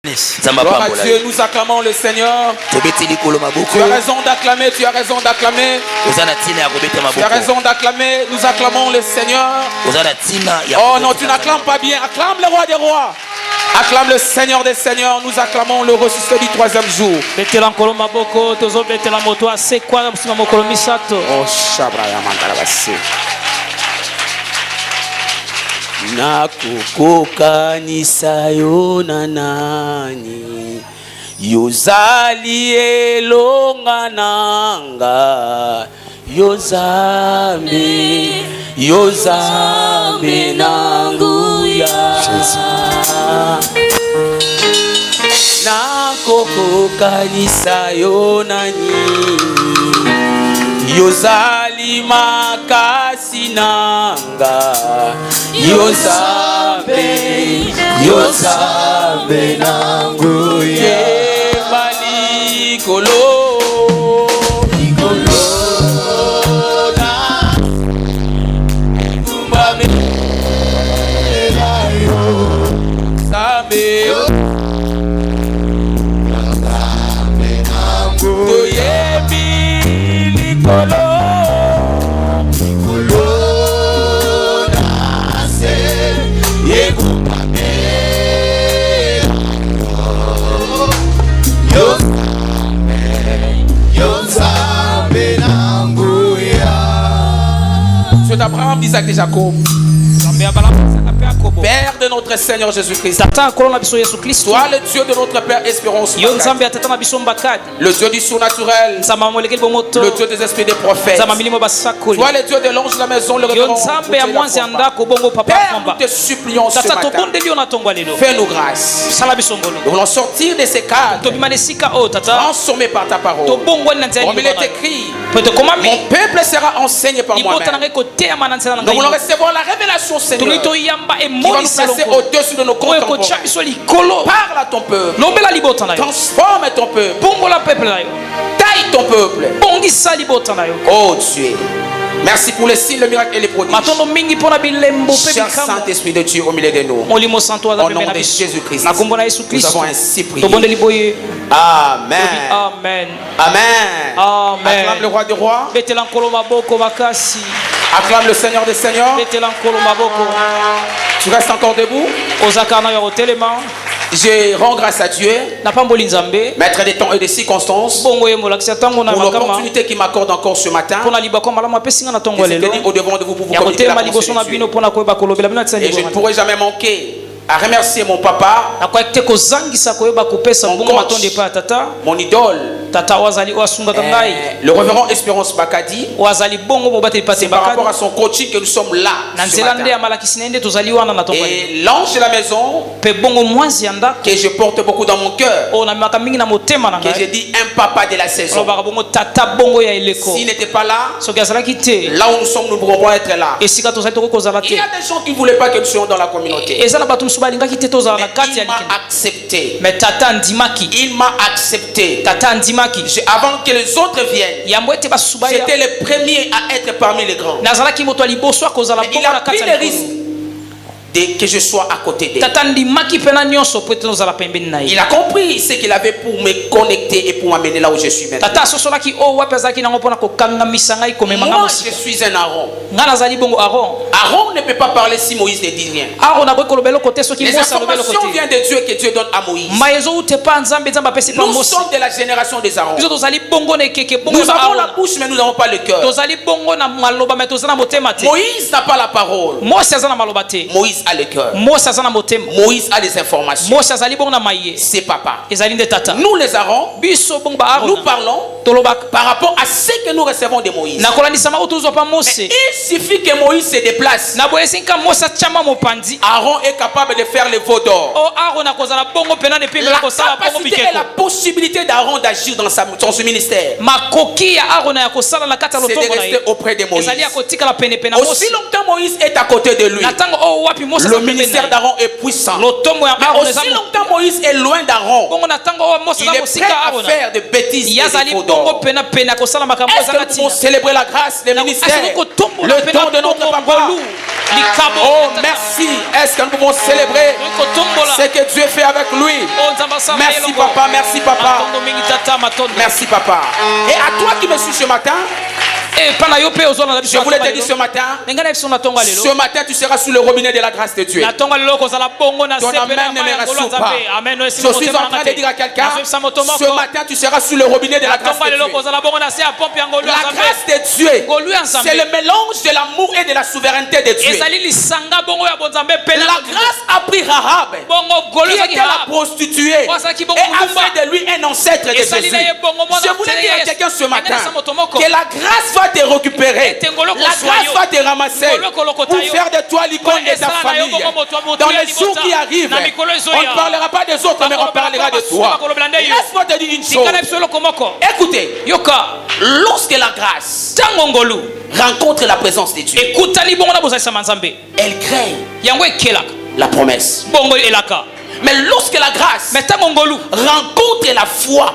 Gloire à Dieu, nous acclamons le Seigneur. Tu as raison d'acclamer, tu as raison d'acclamer. Tu as raison d'acclamer, nous acclamons le Seigneur. Oh non, tu n'acclames pas bien, acclame le roi des rois. Acclame le Seigneur des seigneurs, nous acclamons le ressuscité du troisième jour. Oh, Shabraya Mandarabasi. Nakukokanisa yona nani yozali elonga nanga yozambe nanguya nakukokanisa yona nani yozali makasi nanga yozambe nanguye malikolo na tumbame elayo sambe nanguye milikolo Dieu d'Abraham, d'Isaac et Jacob, Père de notre Seigneur Jésus-Christ, toi le Dieu de notre Père Espérance, le Dieu du surnaturel, le Dieu des esprits des prophètes, toi le Dieu de l'ange de la maison, le révérend, Père, nous te supplions ce matin, fais-nous grâce. Nous voulons sortir de ces cadres transformés par ta parole. Comme il est écrit, mon peuple sera enseigné par moi-même. Nous voulons recevoir la révélation, Seigneur, qui va nous placer au-dessus de nos contemporains. Parle à ton peuple, transforme ton peuple, taille ton peuple. Oh Dieu, merci pour les signes, le miracle et les prodiges. Cher Saint-Esprit de Dieu au milieu de nous, au nom de Jésus-Christ, nous avons ainsi prié. Amen. Amen. Amen. Acclame le roi des rois. Acclame le Seigneur des seigneurs. Tu restes encore debout. Je rends grâce à Dieu, maître des temps et des circonstances, pour l'opportunité qu'il m'accorde encore ce matin. Et je te dis au devant de vous pour vous communiquer la pensée de Dieu. Et je ne pourrai jamais manquer à remercier mon papa, mon coach, mon idole, le révérend Espérance Bakadi. C'est par rapport à son coaching que nous sommes là ce matin. Et l'ange de la maison que je porte beaucoup dans mon cœur, que j'ai dit un papa de la saison. S'il n'était pas là, là où nous sommes, nous ne pourrons pas être là. Il y a des gens qui ne voulaient pas que nous soyons dans la communauté. Mais il m'a accepté. Il m'a accepté. Avant que les autres viennent, j'étais le premier à être parmi les grands. Mais il a pris le risque que je sois à côté d'elle. Il a compris ce qu'il avait pour me connecter et pour m'amener là où je suis maintenant. Moi, je suis un Aaron. Aaron ne peut pas parler si Moïse ne dit rien. Les informations viennent de Dieu que Dieu donne à Moïse. Nous sommes de la génération des Aaron. Nous avons la bouche mais nous n'avons pas le cœur. Moïse n'a pas la parole. Moïse a le cœur. Moïse a les informations. C'est papa. Nous les Aaron, nous parlons par rapport à ce que nous recevons de Moïse. Mais il suffit que Moïse se déplace. Aaron est capable de faire le veau d'or. La capacité et la possibilité d'Aaron d'agir dans son ministère, c'est de rester auprès de Moïse. Aussi longtemps Moïse est à côté de lui, le ministère d'Aaron est puissant. Mais aussi longtemps Moïse est loin d'Aaron, il est prêt à faire des bêtises et des faux dons. corps. Est-ce que nous pouvons célébrer la grâce des ministères, le don de notre papa? Oh, merci. Est-ce que nous pouvons célébrer ce que Dieu fait avec lui? Merci papa, merci papa. Merci papa. Et à toi qui me suis ce matin, je voulais te dire ce matin, tu seras sous le robinet de la grâce de Dieu. Ton amen ne me rassure pas. Je suis en train de dire à quelqu'un, ce matin, tu seras sous le robinet de la grâce de Dieu. La grâce de Dieu, c'est le mélange de l'amour et de la souveraineté de Dieu. La grâce a pris Rahab, qui était la prostituée, et a fait de lui un ancêtre de Jésus. Je voulais dire à quelqu'un ce matin que la grâce va te récupérer, la grâce va te ramasser pour faire de toi l'icône de ta famille. Dans les jours qui arrivent, on ne parlera pas des autres, mais on parlera de toi. Laisse-moi te dire une chose. Écoutez, lorsque la grâce rencontre la présence de Dieu, elle crée la promesse. Mais lorsque la grâce rencontre la foi,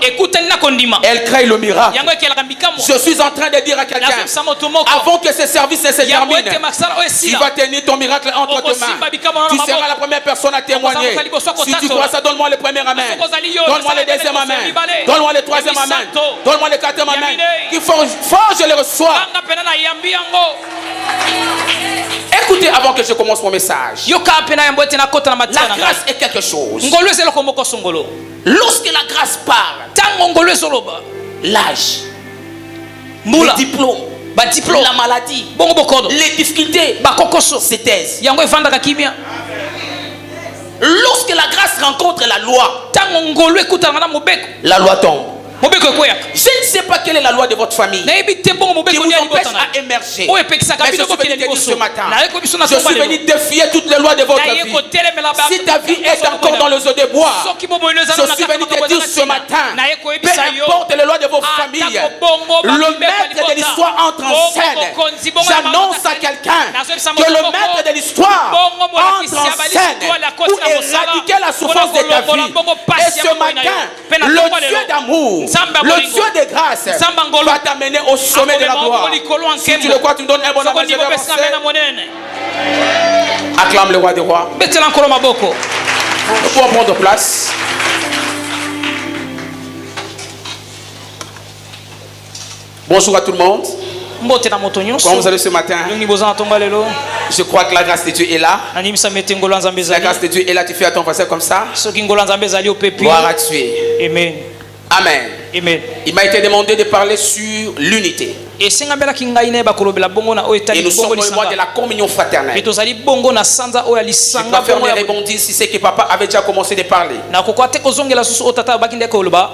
elle crée le miracle. Je suis en train de dire à quelqu'un, avant que ce service ne se termine, il va tenir ton miracle entre tes mains. Tu seras la première personne à témoigner. Si tu crois ça, donne-moi le premier amen, donne-moi le deuxième amen, donne-moi le troisième amen, donne-moi le quatrième amen. Il faut je le reçois. Écoutez avant que je commence mon message. La grâce est quelque chose. Lorsque la grâce parle, l'âge, le diplôme, la maladie, les difficultés se taisent. Lorsque la grâce rencontre la loi, la loi tombe. Je ne sais pas quelle est la loi de votre famille qui vous empêche à émerger. Mais je suis venu te dire ce matin, je suis venu défier toutes les lois de votre vie. Si ta vie est encore dans le zoo de bois, je suis venu te dire ce matin, peu importe les lois de vos familles, le maître de l'histoire entre en scène. J'annonce à quelqu'un que le maître de l'histoire entre en scène pour éradiquer la souffrance de ta vie. Et ce matin, le Dieu d'amour, le Dieu de grâce va t'amener au sommet de la gloire. Si tu le crois, tu me donnes un bon amen. Acclame le roi des rois. Nous pouvons prendre place. Bonjour à tout le monde. Comment vous allez ce matin? Je crois que la grâce de Dieu est là. La grâce de Dieu est là. Tu fais à ton voisin comme ça. Gloire à Dieu. Amen. Amen. Amen. Il m'a été demandé de parler sur l'unité. Et nous sommes dans le mois de la communion fraternelle. Je dois faire des rebondis si c'est que papa avait déjà commencé de parler.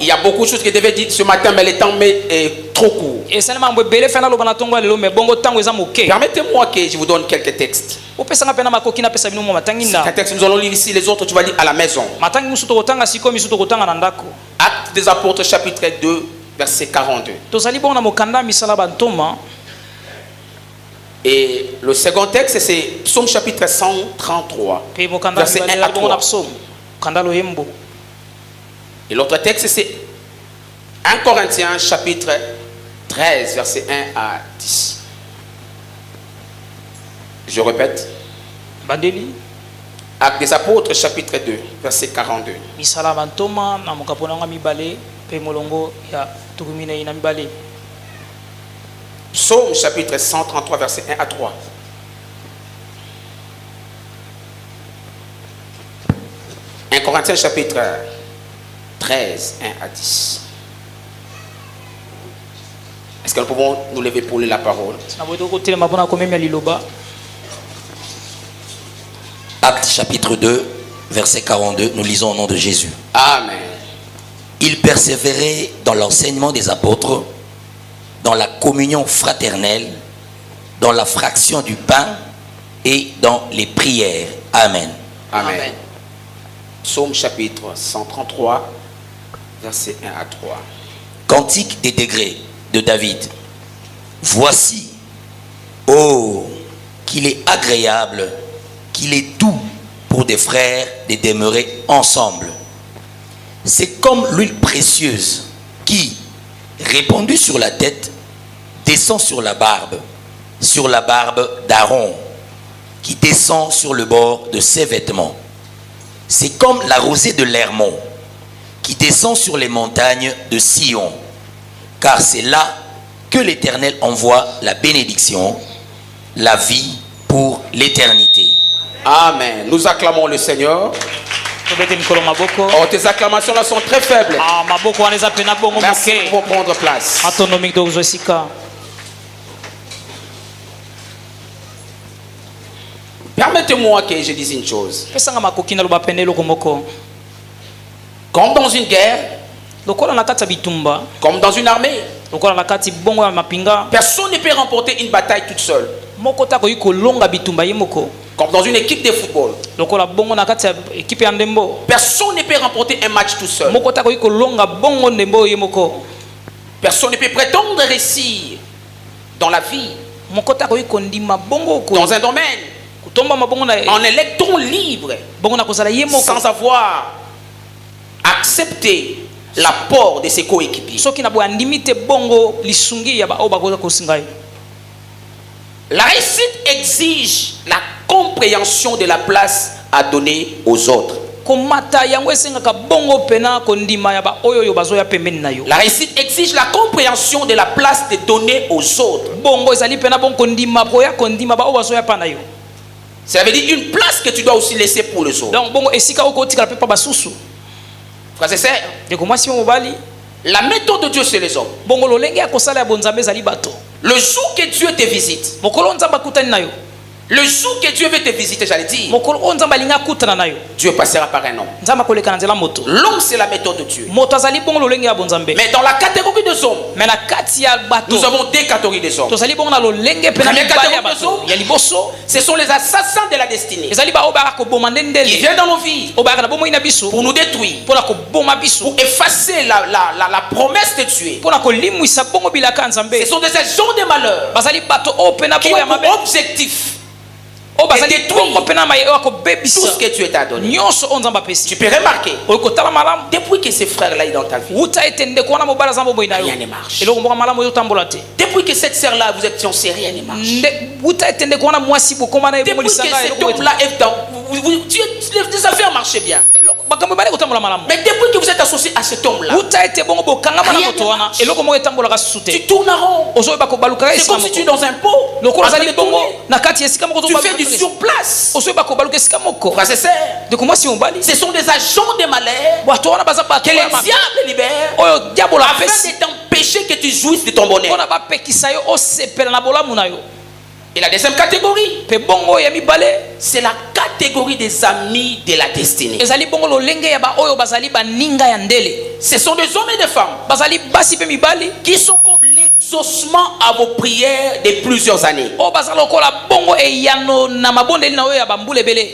Il y a beaucoup de choses que je devais dire ce matin, mais le temps est trop court. Permettez-moi que je vous donne quelques textes. Quelques textes, nous allons lire ici, les autres tu vas lire à la maison. Actes des apôtres chapitre 2 verset 42. Et le second texte c'est Psaume chapitre 133 verset 1 à 3. Et l'autre texte c'est 1 Corinthiens chapitre 13 verset 1 à 10. Je répète. Actes des apôtres chapitre 2 verset 42. Psaume chapitre 133 verset 1 à 3. Un Corinthiens chapitre 13 1 à 10. Est-ce que nous pouvons nous lever pour lire la parole? Actes chapitre 2 verset 42, nous lisons au nom de Jésus. Amen. Ils persévéraient dans l'enseignement des apôtres, dans la communion fraternelle, dans la fraction du pain et dans les prières. Amen. Amen. Amen. Psaume chapitre 133 verset 1 à 3. Cantique des degrés de David. Voici, oh, qu'il est agréable, qu'il est doux pour des frères de demeurer ensemble. C'est comme l'huile précieuse qui, répandu sur la tête descend sur la barbe d'Aaron, qui descend sur le bord de ses vêtements. C'est comme la rosée de l'Hermon, qui descend sur les montagnes de Sion, car c'est là que l'Éternel envoie la bénédiction, la vie pour l'éternité. Amen. Nous acclamons le Seigneur. Oh, tes acclamations là sont très faibles. Merci pour prendre place. Permettez-moi que je dise une chose. Comme dans une guerre, comme dans une armée, personne ne peut remporter une bataille toute seule. Comme dans une équipe de football, personne ne peut remporter un match tout seul. Personne ne peut prétendre réussir dans la vie, dans un domaine, en électron libre, sans avoir accepté l'apport de ses coéquipiers. La réussite exige la compréhension de la place à donner aux autres. La réussite exige la compréhension de la place de donner aux autres. Ça veut dire une place que tu dois aussi laisser pour les autres. Frères et sœurs, la méthode de Dieu, c'est les hommes. Le jour que Dieu te visite, le jour que Dieu veut te visiter, j'allais dire, Dieu passera par un homme. L'homme, c'est la méthode de Dieu. Mais dans la catégorie des hommes, nous avons deux catégories des hommes. La première catégorie des hommes, ce sont les assassins de la destinée. Ils viennent dans nos vies pour nous détruire, pour effacer la promesse de Dieu. Ce sont des agents de malheur qui ont pour objectif et détruire tout ce que Dieu t'a donné. Tu peux remarquer, depuis que ces frères-là sont dans ta vie, rien ne marche. Depuis que cette sœur-là, vous êtes fiancés, rien ne marche. Depuis que cet homme-là est dans... Les affaires marchaient bien. Mais depuis que vous êtes associé à cet homme-là, rien ne marche. Tu tournes en rond. C'est comme si tu es dans un pot. Tu fais du sur place. Frères et sœurs, ce sont des agents de malheur que les diables libèrent afin de t'empêcher que tu jouisses de ton bonheur. Et la deuxième catégorie, c'est la catégorie des amis de la destinée. Ce sont des hommes et des femmes qui sont comme l'exaucement à vos prières de plusieurs années.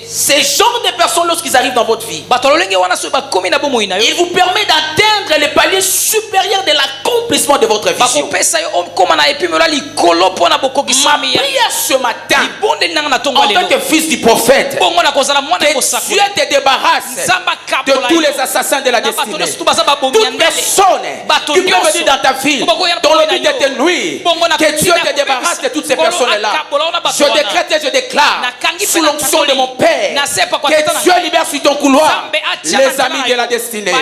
Ces genres de personnes, lorsqu'ils arrivent dans votre vie, ils vous permettent d'atteindre les paliers supérieurs de l'accomplissement de votre vision. Ma prière ce matin, en tant que fils du prophète, que Dieu te débarrasse de tous les assassins de la destinée. Toute personne qui peut venir dans ta vie dans le but de te nuire, que Dieu te débarrasse de toutes ces personnes-là. Je décrète et je déclare, sous l'onction de mon Père, que Dieu libère sur ton couloir les amis de la destinée.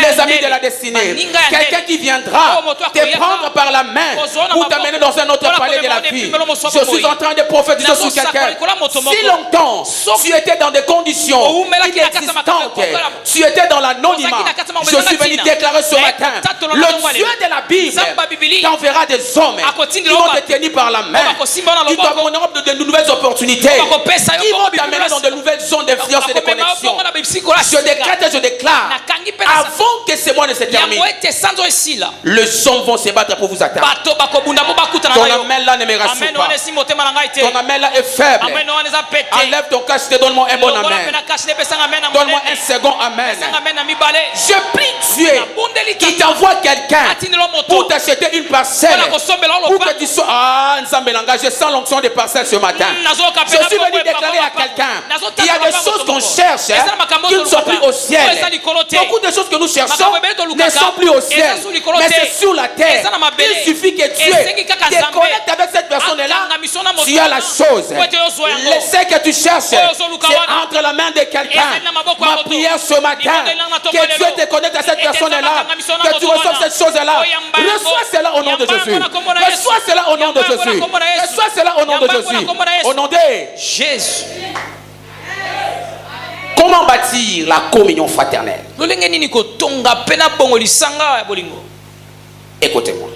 Les amis de la destinée. Quelqu'un qui viendra te prendre par la main pour t'amener dans un autre palais de la vie. Je suis en train de prophétiser sur quelqu'un. Si longtemps tu étais dans des conditions inexistantes, tu étais dans l'anonymat, je suis venu déclarer ce matin, le Dieu de la Bible t'enverra des hommes qui vont te tenir par la main, qui t'amèneront de nouvelles opportunités, qui vont t'amener dans de nouvelles zones d'influence et de connexion. Je décrète et je déclare, avant que ce mois ne se termine, les hommes vont se battre pour vous atteindre. Ton amen là ne me rassure pas. Ton amen là est faible. Enlève ton casque et donne-moi un bon amen. Donne-moi un second amen. Je prie Dieu qui t'envoie quelqu'un pour t'acheter une parcelle, pour que tu sois... Ah, je sens l'onction des parcelles ce matin. Je suis venu déclarer à quelqu'un, il y a des choses qu'on cherche, qui ne sont plus au ciel. Beaucoup de choses que nous cherchons ne sont plus au ciel, mais c'est sur la terre. Il suffit que tu te connectes avec cette personne-là, tu as la chose. Ce que tu cherches, c'est entre la main de quelqu'un. Ma prière ce matin, que Dieu te connecte à cette personne-là, que tu reçoives cette chose-là. Reçois cela au nom de Jésus. Reçois cela au nom de Jésus. Reçois cela au nom de Jésus. Au nom de Jésus. Comment bâtir la communion fraternelle? Écoutez-moi.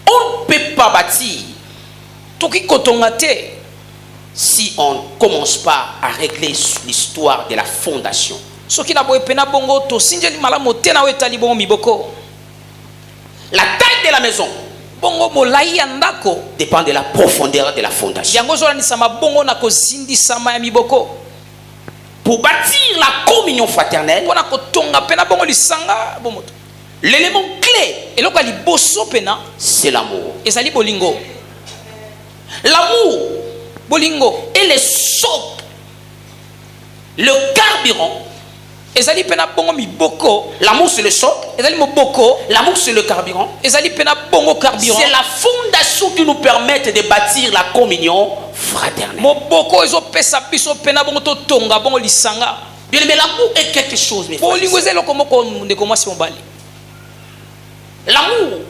On ne peut pas bâtir si on ne commence pas à régler l'histoire de la fondation. La taille de la maison dépend de la profondeur de la fondation. Pour bâtir la communion fraternelle, l'élément clé, c'est l'amour. L'amour est le socle, le carburant. L'amour c'est le socle, l'amour c'est le carburant. C'est la fondation qui nous permet de bâtir la communion fraternelle. Bien aimé, l'amour est quelque chose. L'amour,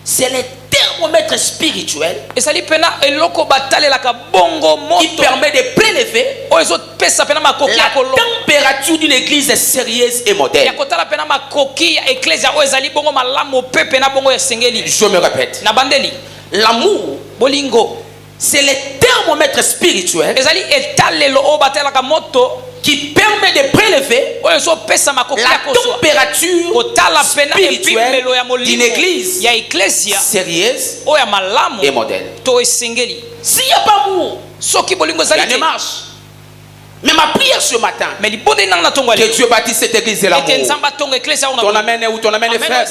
c'est le thermomètre spirituel qui permet de prélever la température d'une église sérieuse et moderne. Je me répète, l'amour, c'est le thermomètre spirituel qui permet de prélever la température spirituelle d'une église sérieuse et moderne. S'il n'y a pas d'amour, ça ne marche. Mais ma prière ce matin, que Dieu bâtisse cette église de l'amour. Ton amen ou ton amen est faible.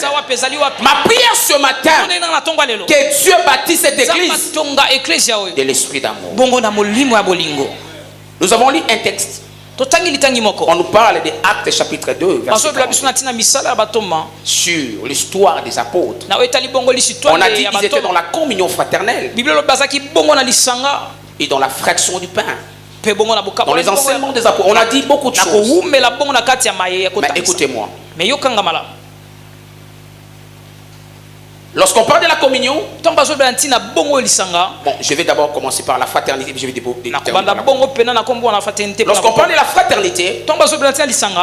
Ma prière ce matin, que Dieu bâtisse cette église de l'esprit d'amour. Nous avons lu un texte. On nous parle de Actes chapitre 2, verset 48, sur l'histoire des apôtres. On a dit qu'ils étaient dans la communion fraternelle et dans la fraction du pain. Dans les enseignements des apôtres, on a dit beaucoup de choses. Mais écoutez-moi. Lorsqu'on parle de la communion, je vais d'abord commencer par la fraternité. Lorsqu'on parle de la fraternité,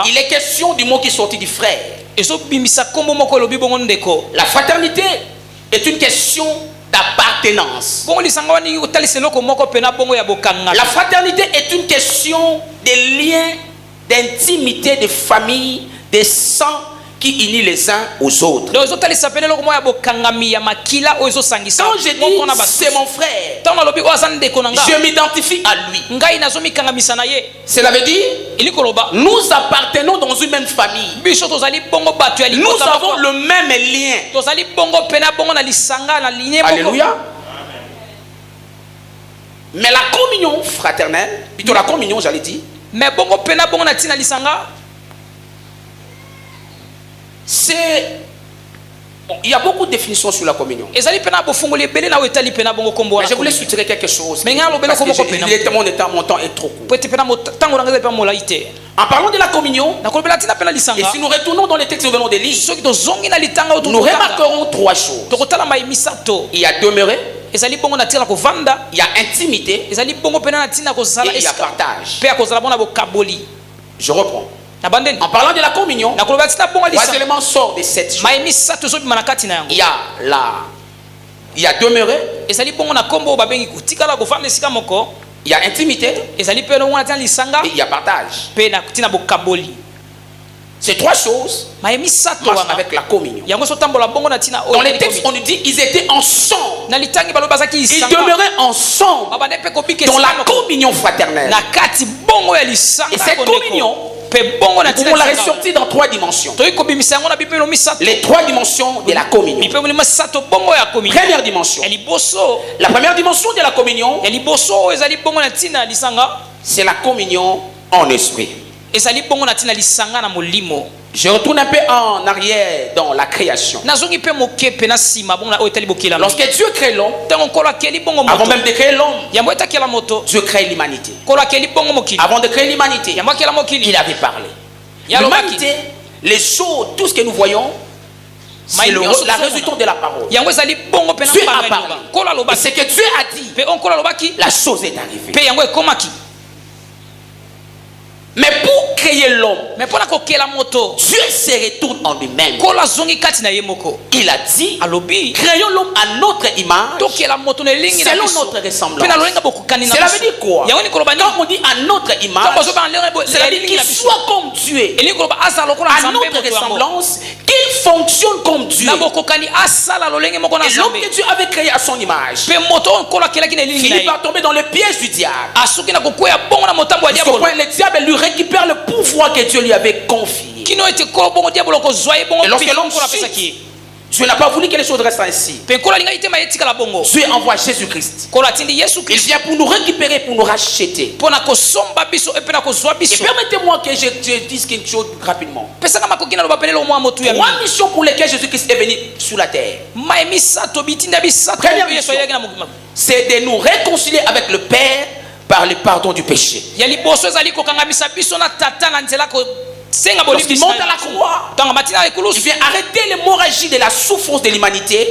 il est question du mot qui est sorti du frère. La fraternité est une question d'appartenance. La fraternité est une question de lien, d'intimité, de famille, de sang qui unit les uns aux autres. Quand je dis c'est mon frère, je m'identifie à lui. Cela veut dire nous appartenons dans une même famille. Nous avons le même lien. Alléluia. Mais la communion fraternelle, plutôt la communion, j'allais dire, c'est... Bon, il y a beaucoup de définitions sur la communion. Mais je voulais soutirer quelque chose. Mon temps est trop court. En parlant de la communion, et si nous retournons dans les textes que nous venons de lire, nous remarquerons trois choses. Il y a demeurer, il y a intimité, et il y a partage. Je reprends. En parlant de la communion, trois éléments sortent de cette chose. Il y a demeurer, il y a intimité, et il y a partage. Ces trois choses marchent avec la communion. Dans les textes, on nous dit qu'ils étaient ensemble. Ils demeuraient ensemble dans la communion fraternelle. Et cette communion Nous pouvons la ressortir dans 3 dimensions. Les 3 dimensions de la communion. Première dimension. La première dimension de la communion, c'est la communion en esprit. Je retourne un peu en arrière dans la création. Lorsque Dieu crée l'homme, avant même de créer l'homme, Dieu crée l'humanité. Avant de créer l'humanité, il avait parlé. L'humanité, les choses, tout ce que nous voyons, c'est la résultante de la parole. Dieu a parlé. Et ce que Dieu a dit, la chose est arrivée. Mais pour créer l'homme, Dieu se retourne en lui-même. Il a dit, créons l'homme à notre image, selon notre ressemblance. Cela veut dire quoi? Quand on dit à notre image, cela veut dire qu'il soit comme Dieu, à notre ressemblance, qu'il fonctionne comme Dieu. Et l'homme que Dieu avait créé à son image finit par tomber dans le piège du diable. Le diable lui récupère le pouvoir que Dieu lui avait confié. Et lorsque l'homme chute, Dieu n'a pas voulu que les choses restent ainsi. Dieu envoie Jésus-Christ. Il vient pour nous récupérer, pour nous racheter. Et permettez-moi que je dise quelque chose rapidement. 3 missions pour lesquelles Jésus-Christ est venu sur la terre. Première mission, c'est de nous réconcilier avec le Père par le pardon du péché. Lorsqu'il monte à la croix, il vient arrêter l'hémorragie de la souffrance de l'humanité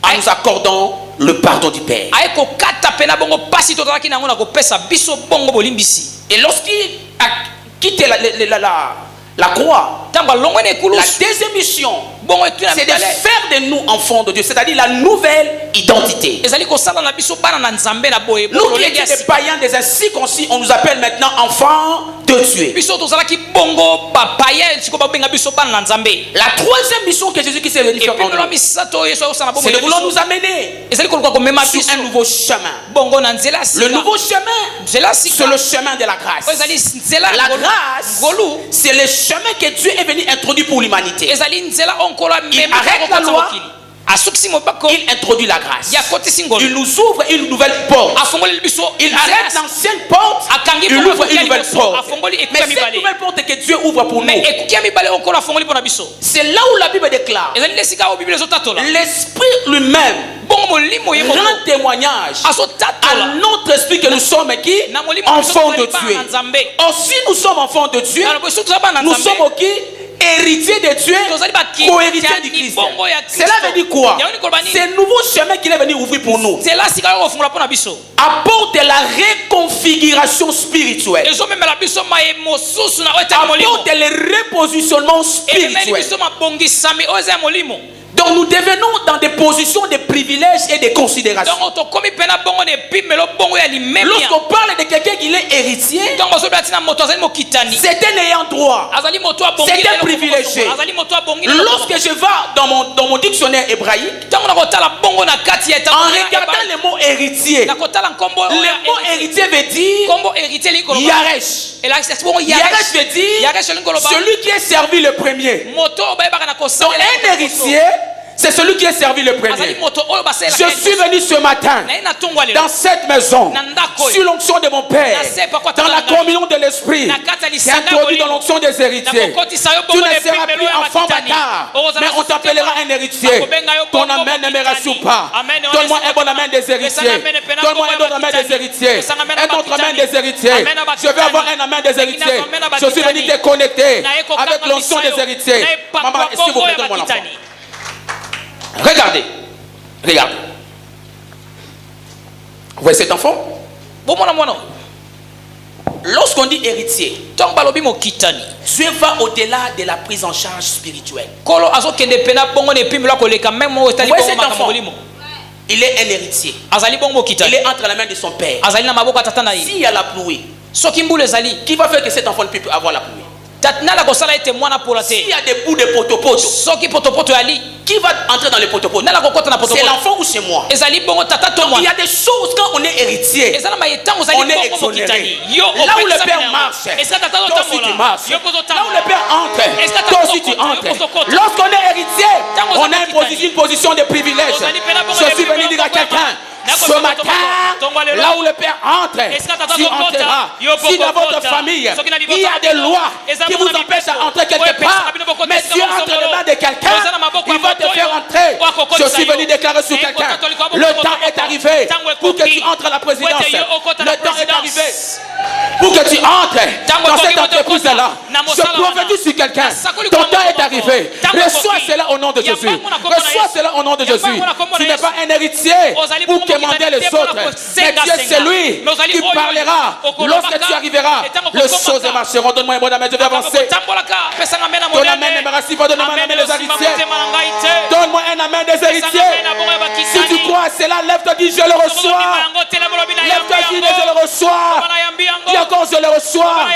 en nous accordant le pardon du Père. Et lorsqu'il a quitté la croix, la deuxième mission, c'est de faire de nous enfants de Dieu, c'est-à-dire la nouvelle identité. Nous qui étions des païens, des incirconcis, on nous appelle maintenant enfants de Dieu. La troisième mission que Jésus-Christ est venu faire en nous, c'est de vouloir nous amener sur un nouveau chemin. Le nouveau chemin, c'est le chemin de la grâce. La grâce, c'est le chemin que Dieu est venu introduire pour l'humanité. Il arrête la loi, il introduit la grâce. Il nous ouvre une nouvelle porte. Il arrête l'ancienne porte, il ouvre une nouvelle porte. Mais cette nouvelle porte que Dieu ouvre pour nous, c'est là où la Bible déclare: l'Esprit lui-même rend témoignage à notre esprit que nous sommes qui? Enfants de Dieu. Or, si nous sommes enfants de Dieu, nous sommes qui? Héritier de Dieu, co-héritier du Christ. Cela veut dire quoi? C'est un nouveau chemin qu'il est venu ouvrir pour nous. Apporte la réconfiguration spirituelle. Apporte le repositionnement spirituel. Donc nous devenons dans des positions de privilèges et de considération. Lorsqu'on parle de quelqu'un qui est héritier, c'est un ayant droit, c'est un privilégié. Lorsque je vais dans mon dictionnaire hébraïque, en regardant le mot héritier, le mot héritier veut dire Yaresh. Yaresh veut dire celui qui est servi le premier. Donc un héritier, c'est celui qui est servi le premier. Je suis venu ce matin dans cette maison sur l'onction de mon Père, dans la communion de l'Esprit, qui est introduit dans l'onction des héritiers. Tu ne seras plus enfant bâtard, mais on t'appellera un héritier. Ton amen ne me rassure pas. Donne-moi un bon amen des héritiers. Donne-moi un bon amen des héritiers. Un autre amen des héritiers. Je veux avoir un amen des héritiers. Je suis venu te connecter avec l'onction des héritiers. Maman, est-ce que vous plaît, donne-moi l'enfant. Regardez. Vous voyez cet enfant? Lorsqu'on dit héritier, Dieu va au-delà de la prise en charge spirituelle. Vous voyez cet enfant? Il est un héritier. Il est entre la main de son père. S'il y a la pluie, qui va faire que cet enfant ne peut plus avoir la pluie? S'il y a des bouts de potopoto, qui va entrer dans les potopoto? C'est l'enfant ou c'est moi? Il y a des choses quand on est héritier, on est exonéré. Là où le père marche, toi aussi tu marches. Là où le père entre, toi aussi tu entres. Lorsqu'on est héritier, on a une position de privilège. Je suis venu dire à quelqu'un, ce matin, là où le Père entre, tu entreras. Si dans votre famille, il y a des lois qui vous empêchent d'entrer quelque part, mais Dieu entre les mains de quelqu'un, il va te faire entrer. Je suis venu déclarer sur quelqu'un, le temps est arrivé pour que tu entres à la présidence. Le temps est arrivé pour que tu entres dans cette entreprise-là. Je prophétise sur quelqu'un, ton temps est arrivé. Reçois cela au nom de Jésus. Reçois cela au nom de Jésus. Tu n'es pas un héritier pour demander les autres, mais Dieu c'est lui qui parlera. Lorsque tu arriveras, les choses marcheront. Donne-moi un bon amen, je vais avancer. Donne un amen, merci pour donner un amen des héritiers. Donne-moi un amen des héritiers. Si tu crois à cela, lève-toi, dis je le reçois. Lève-toi, dis je le reçois. Dis encore je le reçois.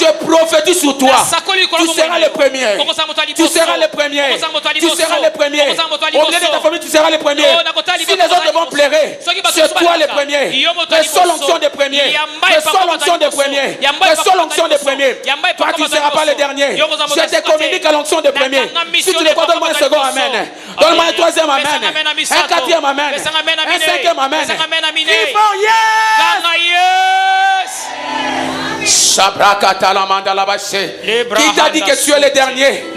Je prophétise sur toi. Tu seras le premier. Tu seras le premier. Tu seras le premier. Au milieu de ta famille, tu seras le premier. Si les autres vont pleurer, c'est toi le premier. Reçois l'onction des premiers. Reçois l'onction des premiers. Reçois l'onction des premiers. Toi, tu ne seras pas le dernier. Je te communique à l'onction des premiers. Si tu le crois, donne-moi un second amen. Donne-moi un troisième amen. Un quatrième amen. Un cinquième amen. Ils font yes. Qui t'a dit que tu es le dernier?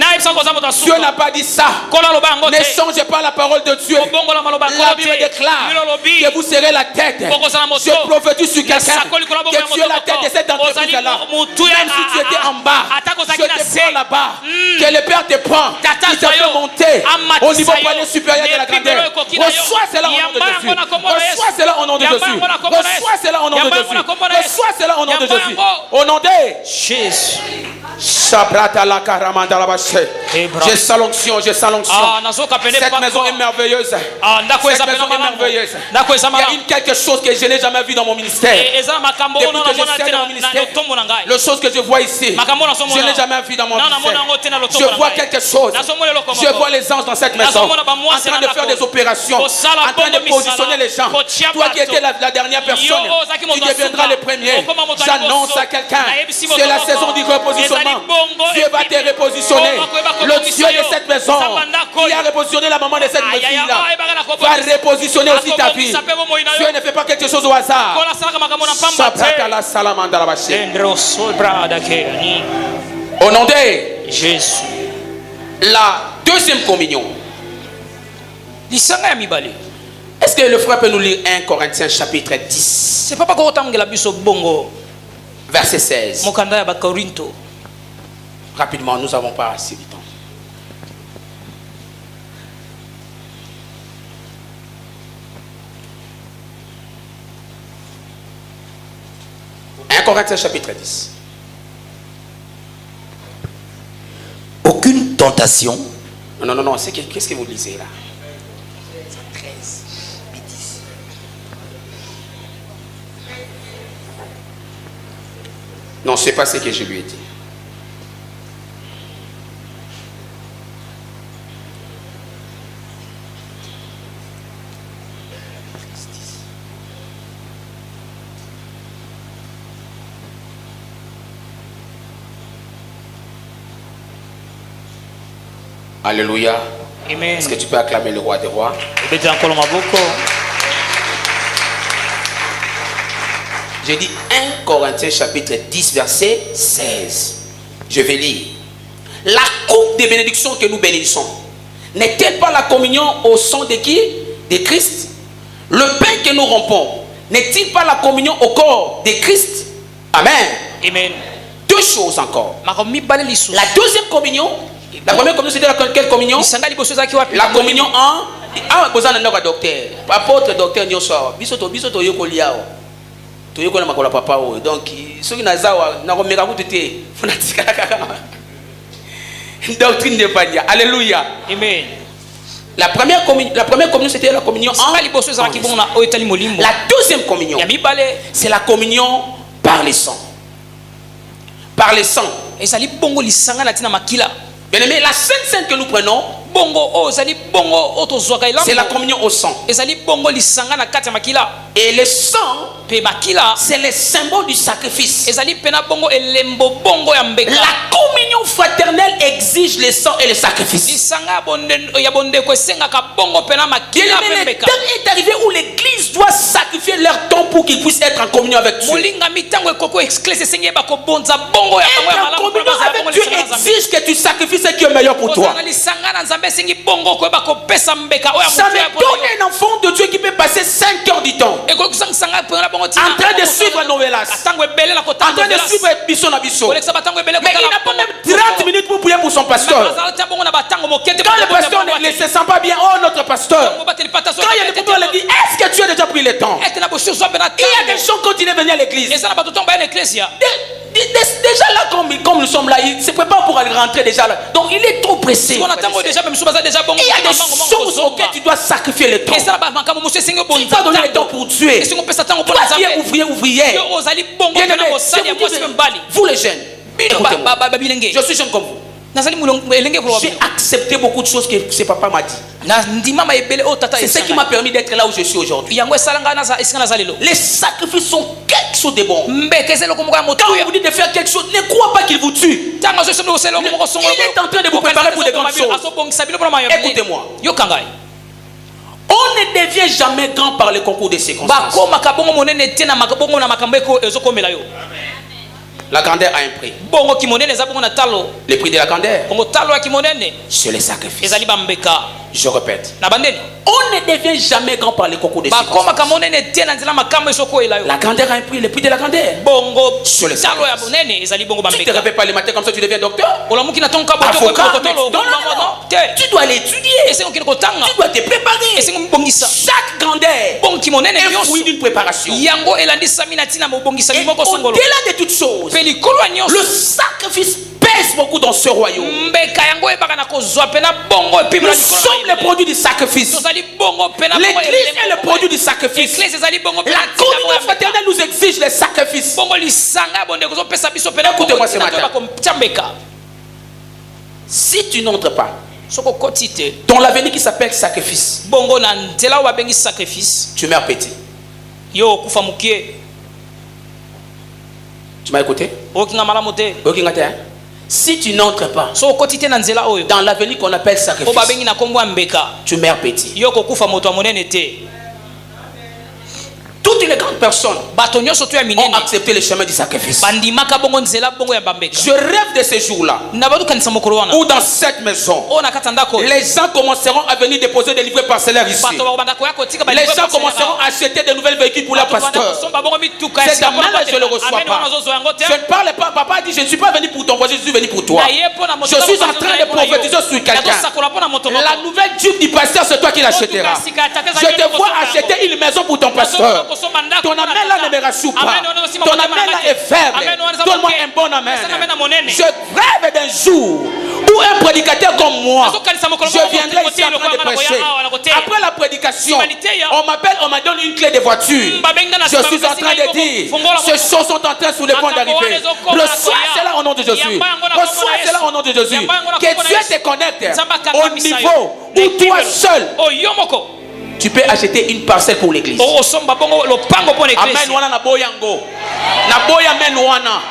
Dieu n'a pas dit ça. Ne songez pas la parole de Dieu. La Bible déclare que vous serez la tête. Je prophétise sur quelqu'un que tu es la tête de cette entreprise-là. Même si tu étais en bas, je te prends là-bas. Que le Père te prend. Il te fait monter au niveau palier supérieur de la grandeur. Reçois cela au nom de Jésus. Reçois cela au nom de Jésus. Reçois cela au nom de Jésus. Reçois cela au nom de Jésus. Au nom de Jésus. J'ai sa l'onction, j'ai sa l'onction. Cette maison est merveilleuse. Cette maison est merveilleuse. Il y a quelque chose que je n'ai jamais vu dans mon ministère. Depuis que je suis dans mon ministère, la chose que je vois ici, je n'ai jamais vu dans mon ministère. Je vois quelque chose. Je vois les anges dans cette maison en train de faire des opérations, en train de positionner les gens. Toi qui étais la dernière personne, tu deviendras le premier. J'annonce à quelqu'un, c'est la saison du repositionnement. Dieu va te repositionner. Le Dieu de cette maison qui a repositionné la maman de cette maison-là va repositionner aussi ta vie. Dieu ne fait pas quelque chose au hasard. Au nom de Jésus. La deuxième communion. Est-ce que le frère peut nous lire 1 Corinthiens chapitre 10 verset 16? Rapidement, nous n'avons pas assez de temps. Corinthiens chapitre 10. Aucune tentation. Non, qu'est-ce que vous lisez là? 13, 10. Non, c'est pas ce que je lui ai dit. Alléluia. Amen. Est-ce que tu peux acclamer le roi des rois? J'ai dit 1 Corinthiens chapitre 10 verset 16. Je vais lire. La coupe de bénédiction que nous bénissons n'est-elle pas la communion au sang de qui? De Christ. Le pain que nous rompons n'est-il pas la communion au corps de Christ? Amen. Amen. Deux choses encore. La deuxième communion. La première communion, c'était quelle communion? La communion en... Ah, vous avez un docteur. Apôtre, docteur, bisoto yokoliao. Tu yokola makola papa. Donc, ceux qui n'ont pas été doctrine de Pania. Alléluia. Amen. La première communion, c'était la communion en... La deuxième communion, c'est la communion par le sang. Par le sang. ezali bongo lisanga na tina makila. Bien aimé, la Sainte Seine que nous prenons, c'est la communion au sang. Et le sang, c'est le symbole du sacrifice. La communion fraternelle exige le sang et le sacrifice. Le temps est arrivé où l'église doit sacrifier leur temps pour qu'ils puissent être en communion avec Dieu. Être en communion avec Dieu exige que tu sacrifies ce qui est meilleur pour toi. Ça me donne un enfant de Dieu qui peut passer 5 heures du temps en train de suivre Novelas, en train de suivre Bisson à Bisson. Mais il n'a pas même 30 minutes pour prier pour son pasteur. Quand le pasteur ne se sent pas bien, oh notre pasteur. Quand il y a des problèmes, on lui dit, est-ce que tu as déjà pris le temps? Il y a des gens quand il est venu à l'église. Déjà là, comme nous sommes là, il se prépare pour aller rentrer déjà là. Donc il est trop pressé. Il y a des choses auxquelles tu dois sacrifier le temps. Tu dois donner le temps pour Dieu. Toi qui es ouvrier. Vous les jeunes, écoutez-moi. Je suis jeune comme vous. J'ai accepté beaucoup de choses que ce papa m'a dit. C'est ce qui m'a permis d'être là où je suis aujourd'hui. Les sacrifices sont quelque chose de bon. Quand on vous dit de faire quelque chose, ne crois pas qu'il vous tue. Il est en train de vous préparer pour de grandes choses. Écoutez-moi. On ne devient jamais grand par le concours des circonstances. La grandeur a un prix. Le prix de la grandeur, c'est le sacrifice. Je répète. On ne devient jamais grand par les concours des circonstances. La grandeur a un prix, le prix de la grandeur. C'est le sacrifice. Tu ne te répètes pas le matin comme ça, tu deviens docteur. Tu dois l'étudier. Tu dois te préparer. Chaque grandeur est fruit d'une préparation. Et au-delà de toutes choses, le sacrifice pèse beaucoup dans ce royaume. Nous sommes les produits du sacrifice. L'église est le produit du sacrifice. La communion fraternelle nous exige le sacrifice. Écoutez-moi ce matin. Si tu n'entres pas dans l'avenir qui s'appelle sacrifice, tu meurs petit. Tu m'as écouté? Si tu n'entres pas dans l'avenir qu'on appelle sacrifice, tu meurs petit. Toutes les grandes personnes ont accepté le chemin du sacrifice. Je rêve de ces jours-là où dans cette maison, les gens commenceront à venir déposer des livrets parcellaires ici. Les gens commenceront à acheter de nouvelles véhicules pour leur pasteur. C'est gamin-là, je ne le reçois pas. Je ne parle pas. Papa dit, je ne suis pas venu pour ton voisin, je suis venu pour toi. Je suis en train de prophétiser sur quelqu'un. La nouvelle jupe du pasteur, c'est toi qui l'achèteras. Je te vois acheter une maison pour ton pasteur. Ton amen là ne me rassure pas. Ton amen là est faible. Donne-moi un bon amen. Je rêve d'un jour où un prédicateur comme moi, je viendrai ici en train de prêcher. Après la prédication, on m'appelle, on me donne une clé de voiture. Je suis en train de dire, ces choses sont en train sur le point d'arriver. Reçois cela au nom de Jésus. Reçois cela au nom de Jésus. Que Dieu te connecte au niveau où toi seul tu peux acheter une parcelle pour l'église. Amen wana na boyango. Na boya amen wana.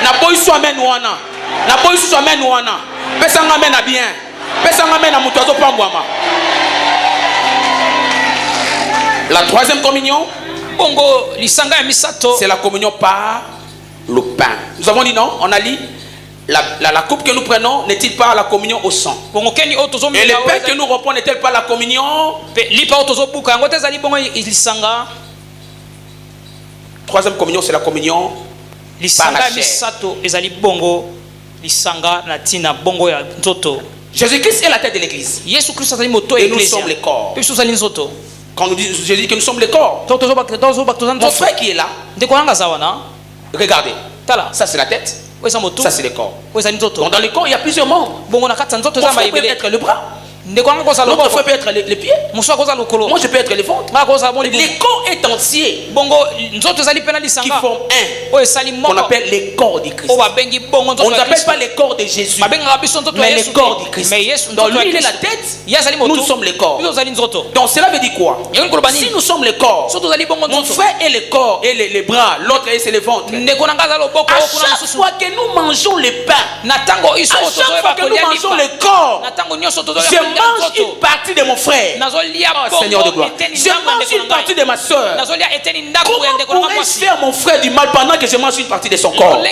Na boy so amen wana. Na boy so amen wana. Pesa amen na bien. Pesa amen na muto azopambwama. La troisième communion, c'est la communion par le pain. Nous avons dit non, on a dit la coupe que nous prenons n'est-il pas la communion au sang? Et le pain que nous reprenons n'est-il pas la communion? Troisième communion, c'est la communion par la chair. Jésus-Christ est la tête de l'église. Et nous sommes les corps. Quand nous disons Jésus que nous sommes les corps, mon frère qui est là, regardez, ça c'est la tête. Ça c'est le corps. Donc dans le corps il y a plusieurs membres. Mon frère peut être le bras. Notre frère peut être les pieds. Moi je peux être les ventres. Les corps est entier qui forment un, qu'on appelle les corps du Christ. On n'appelle pas les corps de Jésus, mais les corps du Christ. Donc lui il est la tête, nous sommes les corps. Donc cela veut dire quoi? Si nous sommes les corps, mon frère est le corps et les bras, l'autre c'est le ventre. À chaque fois que nous mangeons le pain, à chaque fois que nous mangeons le corps, je mange une partie de mon frère. Oh, Seigneur de gloire. Je mange une partie de ma soeur. Comment pourrais-je faire mon frère du mal pendant que je mange une partie de son corps?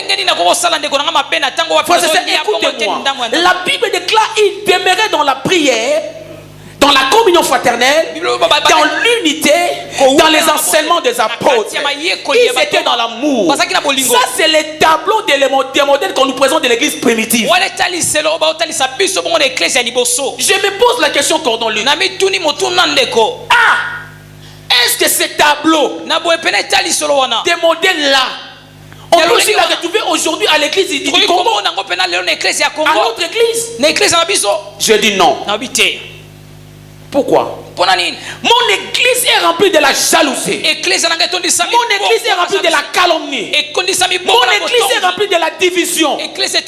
Écoutez-moi. La Bible déclare il demeurait dans la prière, dans la communion fraternelle, dans l'unité, dans les enseignements des apôtres. Ils étaient dans l'amour. Ça, c'est les tableaux des modèles qu'on nous présente de l'église primitive. Je me pose la question, Cordon Luc. Ah! Est-ce que ces tableaux, des modèles-là, on peut aussi la retrouver aujourd'hui à l'église du Congo? À notre église? Je dis non. Pourquoi? Mon église est remplie de la jalousie. Mon église est remplie de la calomnie. Mon église est remplie de la division. Mon église est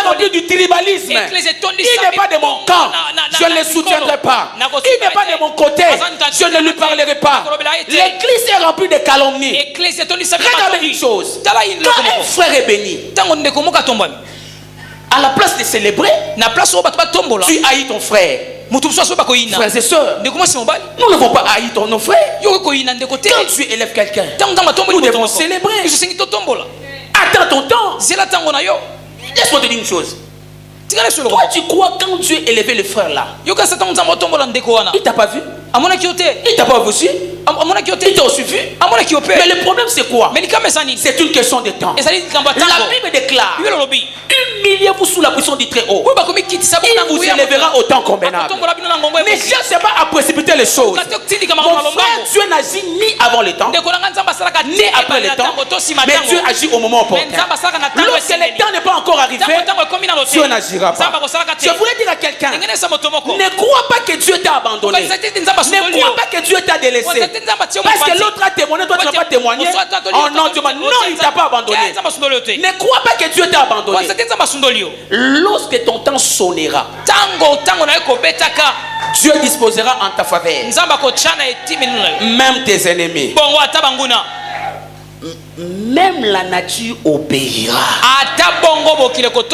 remplie du tribalisme. Il n'est pas de mon camp, je ne le soutiendrai pas. Il n'est pas de mon côté, je ne lui parlerai pas. L'église est remplie de calomnie. Regardez une chose. Quand un frère est béni, à la place de célébrer, tu haïs ton frère. Frères et sœurs, nous ne devons pas haïr nos frères. Quand tu élèves quelqu'un, nous devons célébrer. Attends ton temps. Laisse-moi te dire une chose. Toi, tu crois quand Dieu a élevé le frère là, il t'a pas vu? Il t'a pas vu aussi? Il t'a aussi vu? Mais le problème c'est quoi? C'est une question de temps. La Bible déclare: humiliez-vous sous la puissance du Très Haut, il vous élèvera au temps convenable. Mais Dieu ne sait pas à précipiter les choses. Mon frère, Dieu n'agit ni avant le temps, ni après le temps, mais Dieu agit au moment opportun. Lorsque le temps n'est pas encore arrivé, Dieu n'agira pas. Je voulais dire à quelqu'un: ne crois pas que Dieu t'a abandonné. Ne crois pas que Dieu t'a délaissé. Parce que l'autre a témoigné, toi tu n'as pas témoigné. Oh non, Dieu m'a... Non, il ne t'a pas abandonné. Ne crois pas que Dieu t'a abandonné. Lorsque ton temps sonnera, Dieu disposera en ta faveur. Même tes ennemis. Même la nature obéira.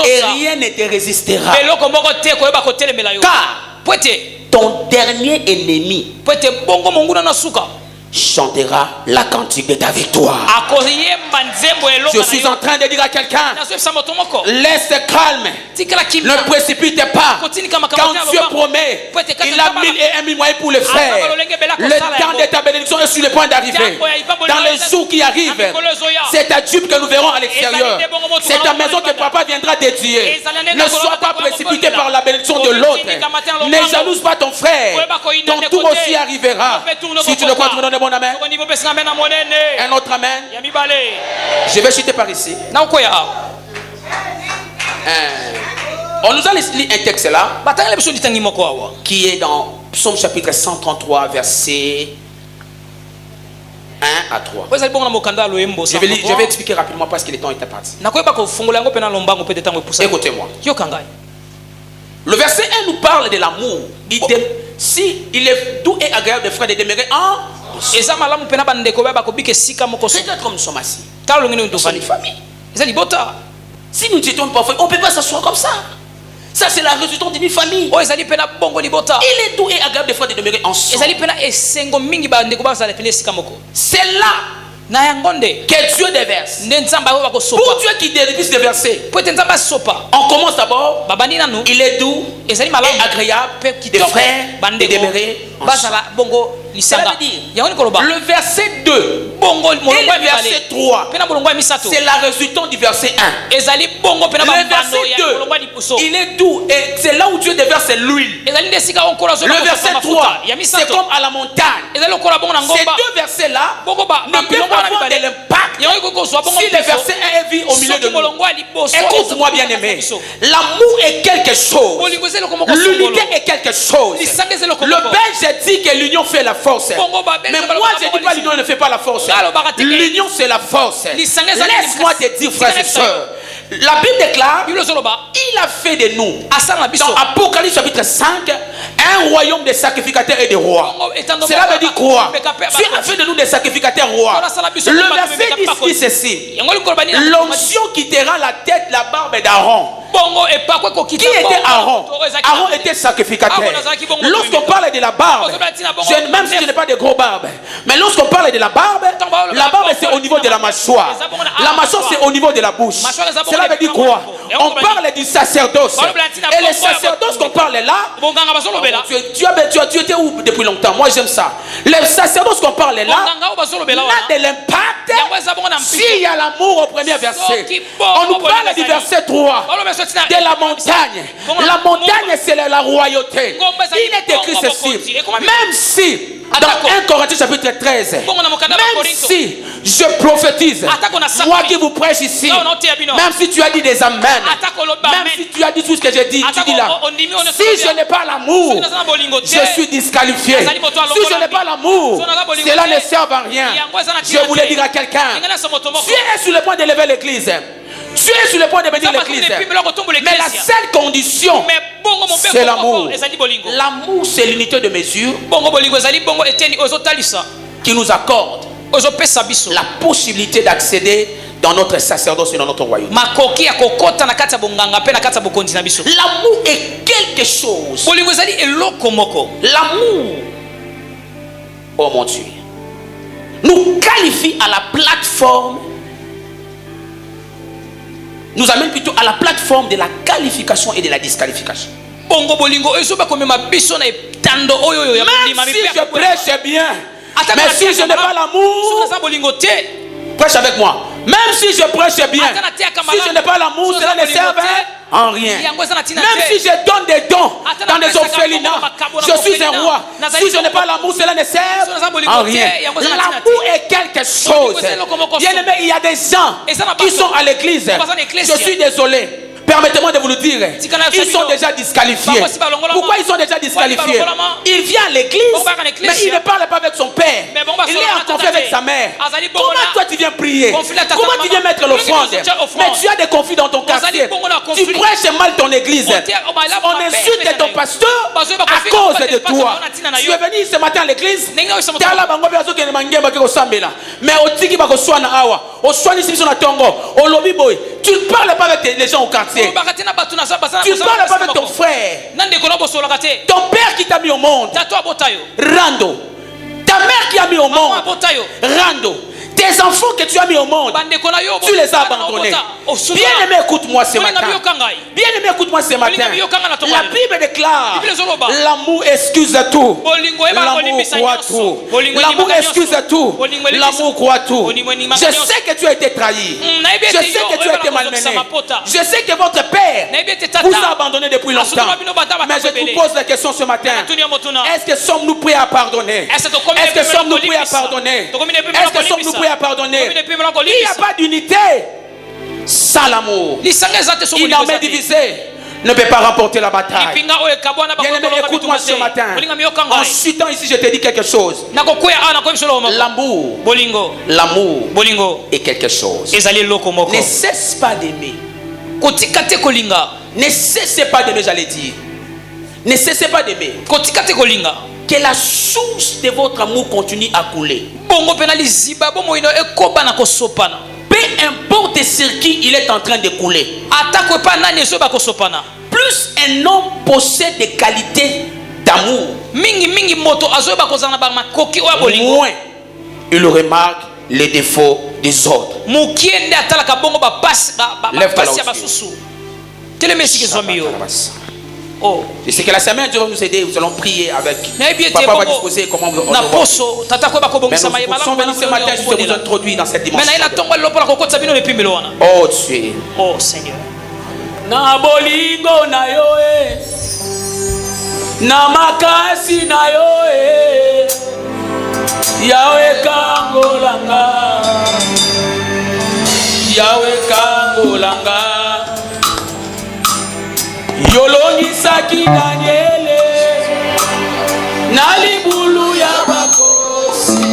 Et rien ne te résistera. Car ton dernier ennemi chantera la cantique de ta victoire. Je suis en train de dire à quelqu'un: laisse calme, ne précipite pas. Quand Dieu promet, il a 1000 et 1000 moyens pour le faire. Le temps de ta bénédiction est sur le point d'arriver. Dans les jours qui arrivent, c'est ta jupe que nous verrons à l'extérieur. C'est ta maison que papa viendra dédier. Ne sois pas précipité par la bénédiction de l'autre. Ne jalouse pas ton frère. Ton tour aussi arrivera. Si tu le crois, tu me donnes un bon amen. Un autre amen. Je vais chuter par ici. On nous a lu un texte là qui est dans Psaume chapitre 133 verset 1 à 3. Je vais expliquer rapidement parce que le temps est parti. Écoutez-moi. Le verset 1 nous parle de l'amour. Si il est doux et agréable de frères de demeurer en... Regarde comme nous sommes assis. Nous sommes une famille. Si nous n'étions pas frères, on ne peut pas s'asseoir comme ça. Ça c'est la résultante d'une famille. Il est doux et agréable de frères de demeurer ensemble. C'est là que Dieu déverse. Pour Dieu qui déverse déverser, on commence d'abord. Il est doux et agréable de frères de demeurer Cela veut dire, le verset 2 et le verset 3, c'est la résultante du verset 1. Le verset 2, il est doux et c'est là où Dieu déverse l'huile. Le verset 3, c'est comme à la montagne. Ces deux versets-là ne peuvent pas avoir de l'impact si le verset 1 est vu au milieu de nous. Écoute-moi bien aimé, l'amour est quelque chose, l'unité est quelque chose. Le Belge dit que l'union fait la force, mais moi je dis pas l'union ne fait pas la force. L'union c'est la force. Laisse-moi te dire frères et sœurs, la Bible déclare, il a fait de nous, dans Apocalypse chapitre 5, un royaume de sacrificateurs et de rois. Cela veut dire quoi? Dieu a fait de nous des sacrificateurs rois. Le verset 10 dit ceci: l'onction quittera la tête, la barbe d'Aaron. Qui était Aaron? Aaron était sacrificateur. Lorsqu'on parle de la barbe, même si je n'ai pas de gros barbes, mais lorsqu'on parle de la barbe c'est au niveau de la mâchoire. La mâchoire c'est au niveau de la bouche. Cela veut dire quoi? On parle du sacerdoce. Et le sacerdoce qu'on parle là, tu étais où depuis longtemps? Moi j'aime ça. Le sacerdoce qu'on parle là n'a de l'impact s'il y a l'amour au premier verset. On nous parle du verset 3 de la montagne. La montagne c'est la royauté. Il est écrit ceci: même si dans 1 Corinthiens chapitre 13, même si je prophétise, moi qui vous prêche ici, même si tu as dit des amens, même si tu as dit tout ce que j'ai dit, tu dis là, si je n'ai pas l'amour, je suis disqualifié. Si je n'ai pas l'amour, cela ne sert à rien. Je voulais dire à quelqu'un, tu es sur le point de lever l'église, tu es sur le point de bénir l'église, mais la seule condition c'est l'amour. L'amour c'est l'unité de mesure qui nous accorde la possibilité d'accéder dans notre sacerdoce et dans notre royaume. L'amour est quelque chose. L'amour, oh mon Dieu, nous qualifie à la plateforme, nous amène plutôt à la plateforme de la qualification et de la disqualification. Même si je prêche bien, mais si je n'ai pas l'amour, prêche avec moi. Même si je prêche bien, si je n'ai pas l'amour, cela ne sert en rien. Même si je donne des dons dans des orphelinats, je suis un roi. Si je n'ai pas l'amour, cela ne sert en rien. L'amour est quelque chose. Bien aimé, il y a des gens qui sont à l'église. Je suis désolé. Permettez-moi de vous le dire. Ils sont déjà disqualifiés. Pourquoi ils sont déjà disqualifiés? Il vient à l'église, mais il ne parle pas avec son père. Il est en conflit avec sa mère. Comment toi tu viens prier? Comment tu viens mettre l'offrande? Mais tu as des conflits dans ton quartier. Tu prêches mal ton église. On insulte ton pasteur à cause de toi. Tu es venu ce matin à l'église. Mais tu ne parles pas avec les gens au quartier. Tu ne parles pas avec ton frère. Ton père qui t'a mis au monde, rando. Ta mère qui a mis au monde, rando. Tes enfants que tu as mis au monde, tu les as abandonnés. Bien aimé, écoute-moi ce matin. Bien aimé, écoute-moi ce matin. La Bible déclare: l'amour excuse tout. L'amour croit tout. L'amour excuse tout. L'amour croit tout. Je sais que tu as été trahi. Je sais que tu as été malmené. Je sais que votre père vous a abandonné depuis longtemps. Mais je te pose la question ce matin: est-ce que sommes-nous prêts à pardonner? Est-ce que sommes-nous prêts à pardonner? Est-ce que sommes-nous prêts à pardonner? Il n'y a pas d'unité sans l'amour. Une armée divisée ne peut pas remporter la bataille. Bien-aimé, écoute-moi ce matin. En chutant ici, je te dis quelque chose. L'amour est quelque chose. Ne cesse pas d'aimer. Ne cessez pas d'aimer, j'allais dire. Ne cessez pas d'aimer. Que la source de votre amour continue à couler. Peu importe sur qui il est en train de couler. Plus un homme possède des qualités d'amour, moins il remarque les défauts des autres. Lève-toi là. Oh. Je sais que la semaine Dieu va nous aider. Nous allons prier avec. Papa va disposer comment on doit. Mais nous sommes venus ce matin juste pour vous introduire dans cette dimension. Oh Dieu. Oh Seigneur. Na bolingo na yo na makasi na yo Yawe kangolanga yolonisaki Daniele na libulu ya bakosi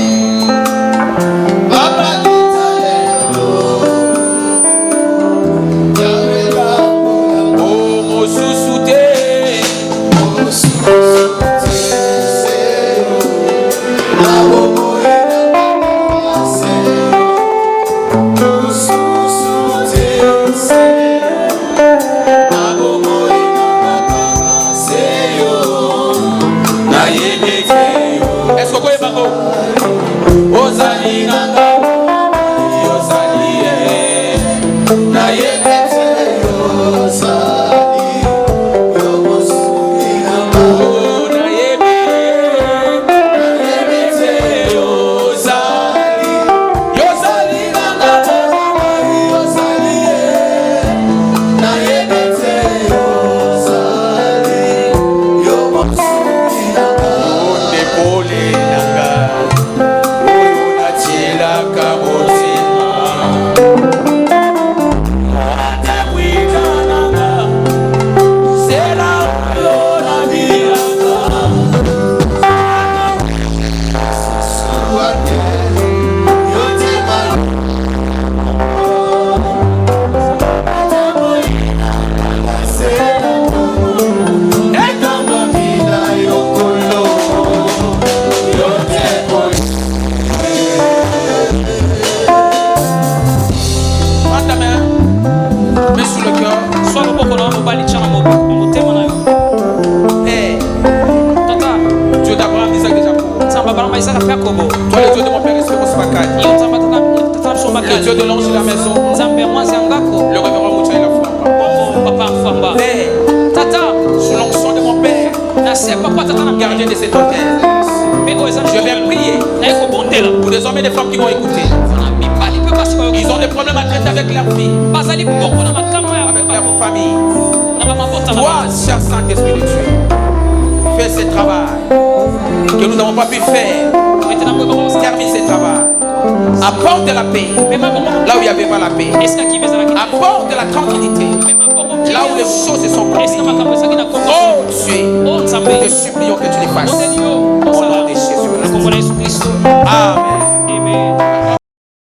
Toi le Dieu de mon Père Espérance Bakadi, le Dieu de l'ange de la maison, le révérend Mouchaïla Famba, Père, sous l'onction de mon Père, gardien de cet hôtel, je vais prier pour des hommes et des femmes qui vont écouter. Ils ont des problèmes à traiter avec leur vie, avec leur famille. Toi, cher Saint-Esprit de Dieu, fais ce travail que nous n'avons pas pu faire. Termine ce travail. Apporte la paix là où il n'y avait pas la paix. Apporte la tranquillité là où les choses se sont compliquées. Oh Dieu, nous te supplions que tu les fasses. Au nom de Jésus. Amen.